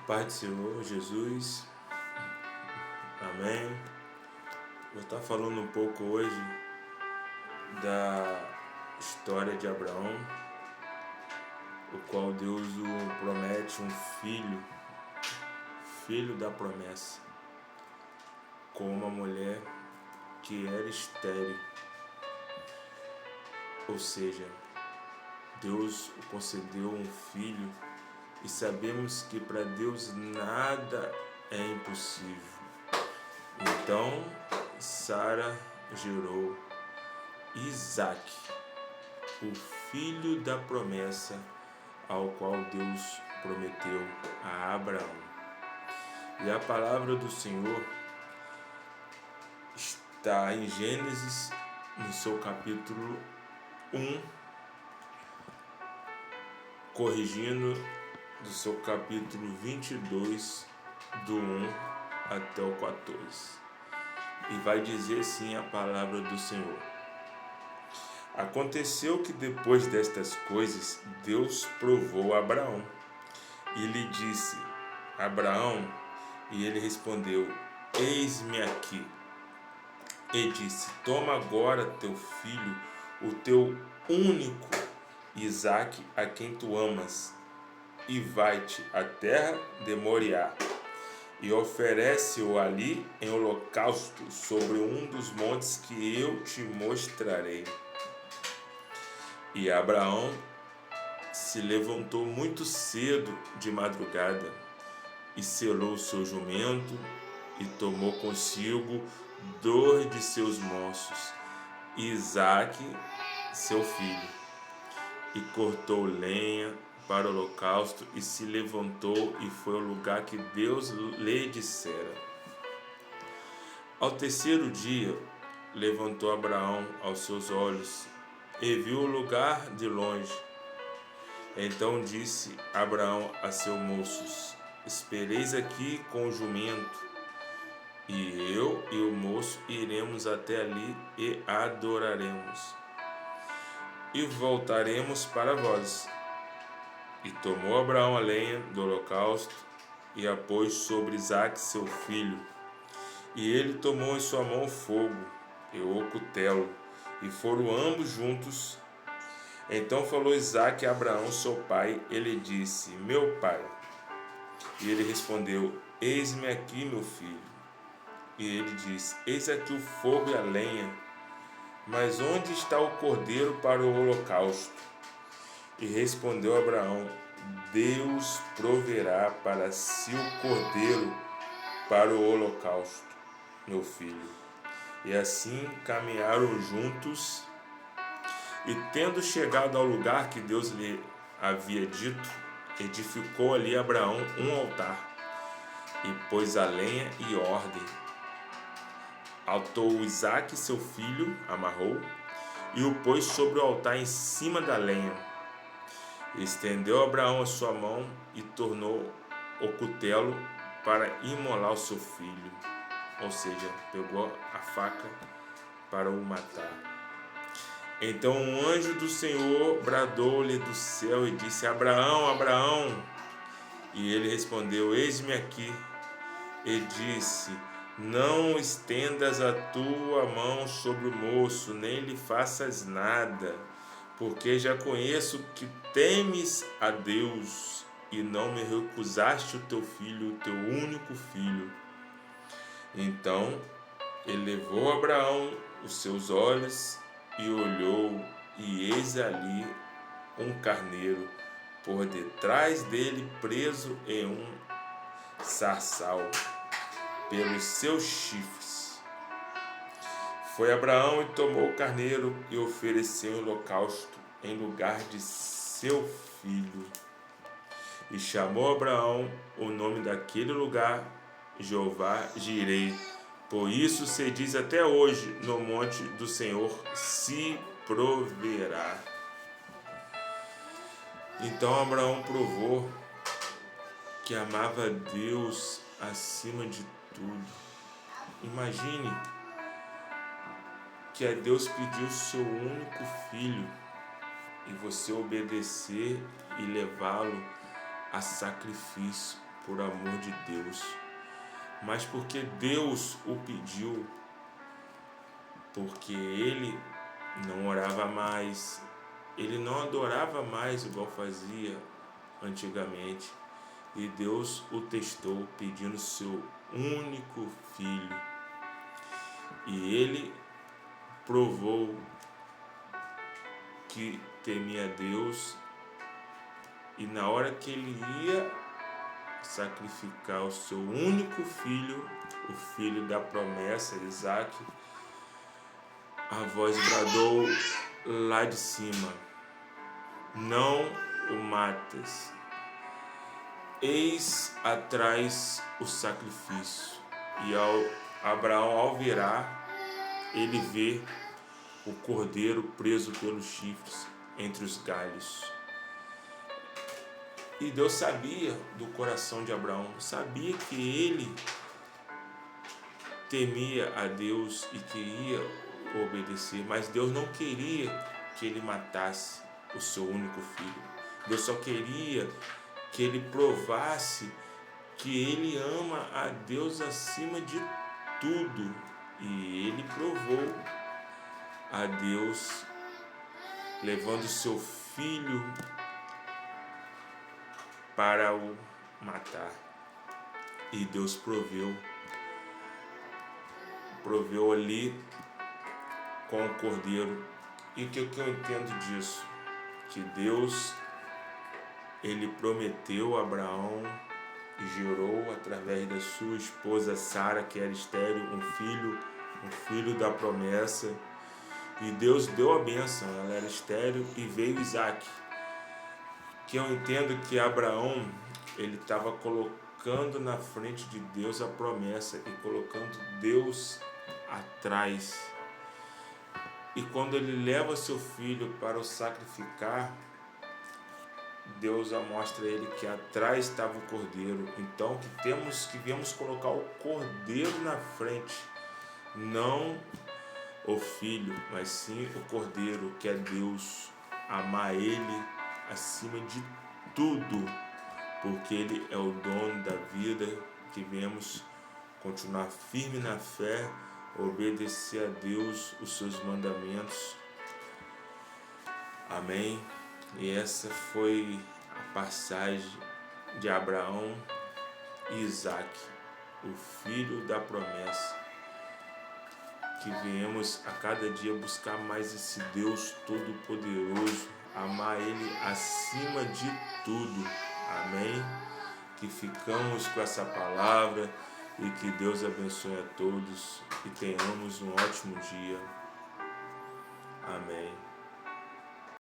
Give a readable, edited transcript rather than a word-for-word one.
Pai do Senhor Jesus, amém. Vou estar falando um pouco hoje da história de Abraão, o qual Deus o promete um filho da promessa, com uma mulher que era estéril, ou seja, Deus o concedeu um filho. E sabemos que para Deus nada é impossível. Então, Sara gerou Isaac, o filho da promessa, ao qual Deus prometeu a Abraão. E a palavra do Senhor está em Gênesis, no seu capítulo 1, corrigindo do seu capítulo 22, do 1 até o 14. E vai dizer assim a palavra do Senhor. Aconteceu que depois destas coisas, Deus provou Abraão e lhe disse: Abraão, e ele respondeu: Eis-me aqui. E disse: Toma agora teu filho, o teu único, Isaque, a quem tu amas, e vai-te à terra de Moriá, e oferece-o ali em holocausto sobre um dos montes que eu te mostrarei. E Abraão se levantou muito cedo de madrugada, e selou o seu jumento, e tomou consigo 2 de seus moços, Isaque, seu filho, e cortou lenha para o holocausto, e se levantou e foi ao lugar que Deus lhe dissera. Ao terceiro dia, levantou Abraão aos seus olhos e viu o lugar de longe. Então disse Abraão a seus moços: Espereis aqui com o jumento, e eu e o moço iremos até ali e adoraremos, e voltaremos para vós. E tomou Abraão a lenha do holocausto e a pôs sobre Isaque seu filho. E ele tomou em sua mão o fogo e o cutelo, e foram ambos juntos. Então falou Isaque a Abraão seu pai, ele disse: Meu pai. E ele respondeu: Eis-me aqui, meu filho. E ele disse: Eis aqui o fogo e a lenha, mas onde está o cordeiro para o holocausto? E respondeu Abraão: Deus proverá para si o cordeiro para o holocausto, meu filho. E assim caminharam juntos, e tendo chegado ao lugar que Deus lhe havia dito, edificou ali Abraão um altar, e pôs a lenha e ordem. Atou Isaque seu filho, amarrou, e o pôs sobre o altar em cima da lenha. Estendeu Abraão a sua mão e tornou o cutelo para imolar o seu filho, ou seja, pegou a faca para o matar. Então um anjo do Senhor bradou-lhe do céu e disse: Abraão, Abraão. E ele respondeu: Eis-me aqui. E disse: Não estendas a tua mão sobre o moço, nem lhe faças nada, porque já conheço que temes a Deus e não me recusaste o teu filho, o teu único filho. Então ele levou Abraão os seus olhos e olhou, e eis ali um carneiro por detrás dele, preso em um sarçal pelos seus chifres. Foi Abraão e tomou o carneiro e ofereceu em holocausto em lugar de seu filho. E chamou Abraão o nome daquele lugar Jeová Jirei. Por isso se diz até hoje: no monte do Senhor se proverá. Então Abraão provou que amava a Deus acima de tudo. Imagine que a Deus pediu seu único filho e você obedecer e levá-lo a sacrifício por amor de Deus, mas porque Deus o pediu, porque ele não orava mais, ele não adorava mais igual fazia antigamente, e Deus o testou pedindo seu único filho, e ele provou que temia Deus, e na hora que ele ia sacrificar o seu único filho, o filho da promessa, Isaque, a voz bradou lá de cima: não o mates, eis atrás o sacrifício. E Abraão, ao virar, ele vê o cordeiro preso pelos chifres entre os galhos. E Deus sabia do coração de Abraão, sabia que ele temia a Deus e queria obedecer, mas Deus não queria que ele matasse o seu único filho. Deus só queria que ele provasse que ele ama a Deus acima de tudo. E ele provou a Deus levando seu filho para o matar. E Deus proveu ali com o cordeiro. E o que eu entendo disso? Que Deus, ele prometeu a Abraão e gerou através da sua esposa Sara, que era estéril, um filho da promessa. E Deus deu a bênção, ela era estéril, e veio Isaque. Que eu entendo que Abraão, ele estava colocando na frente de Deus a promessa e colocando Deus atrás. E quando ele leva seu filho para o sacrificar, Deus mostra a ele que atrás estava o cordeiro. Então que viemos colocar o cordeiro na frente, não o filho, mas sim o cordeiro, que é Deus. Amar ele acima de tudo, porque ele é o dono da vida. Que viemos continuar firme na fé, obedecer a Deus, os seus mandamentos. Amém. E essa foi a passagem de Abraão e Isaque, o filho da promessa. Que viemos a cada dia buscar mais esse Deus Todo-Poderoso, amar Ele acima de tudo. Amém? Que ficamos com essa palavra e que Deus abençoe a todos e tenhamos um ótimo dia. Amém.